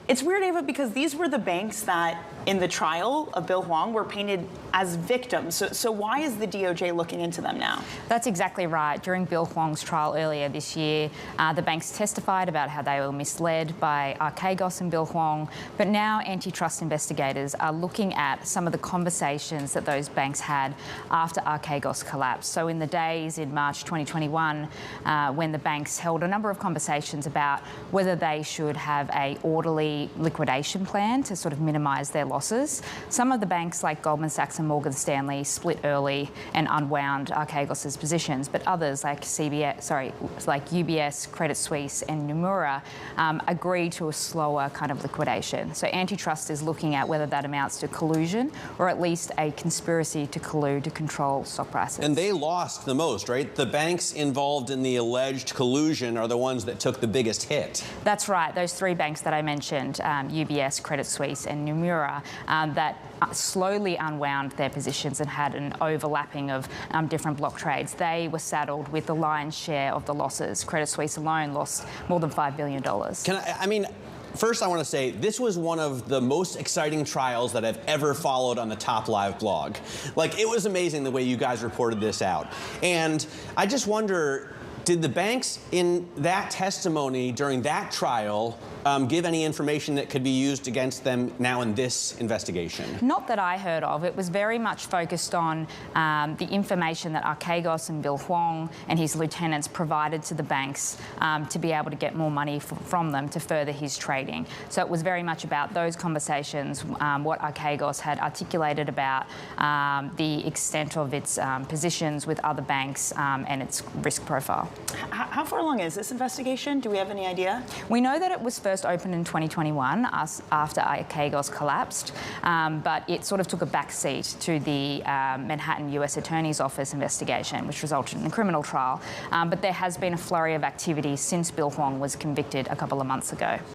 It's weird, Ava, because these were the banks that, in the trial of Bill Hwang, were painted as victims. So why is the DOJ looking into them now? That's exactly right. During Bill Hwang's trial earlier this year, the banks testified about how they were misled by Archegos and Bill Hwang. But now antitrust investigators are looking at some of the conversations that those banks had after Archegos collapsed. So in the days in March 2021, when the banks held a number of conversations about whether they should have a orderly liquidation plan to sort of minimise their losses. Some of the banks, like Goldman Sachs and Morgan Stanley, split early and unwound Archegos' positions, but others, like UBS, Credit Suisse and Nomura, agreed to a slower kind of liquidation. So antitrust is looking at whether that amounts to collusion or at least a conspiracy to collude to control stock prices. And they lost the most, right? The banks involved in the alleged collusion are the ones that took the biggest hit. That's right. Those three banks that I mentioned, UBS, Credit Suisse and Nomura, that slowly unwound their positions and had an overlapping of different block trades. They were saddled with the lion's share of the losses. Credit Suisse alone lost more than $5 billion. First, I want to say this was one of the most exciting trials that I've ever followed on the Top Live blog. Like, it was amazing the way you guys reported this out. And I just wonder, did the banks in that testimony during that trial give any information that could be used against them now in this investigation? Not that I heard of. It was very much focused on the information that Archegos and Bill Hwang and his lieutenants provided to the banks to be able to get more money from them to further his trading. So it was very much about those conversations, what Archegos had articulated about the extent of its positions with other banks and its risk profile. How far along is this investigation? Do we have any idea? We know that it was first opened in 2021 after Archegos collapsed, but it sort of took a back seat to the Manhattan US Attorney's Office investigation, which resulted in a criminal trial. But there has been a flurry of activity since Bill Hwang was convicted a couple of months ago.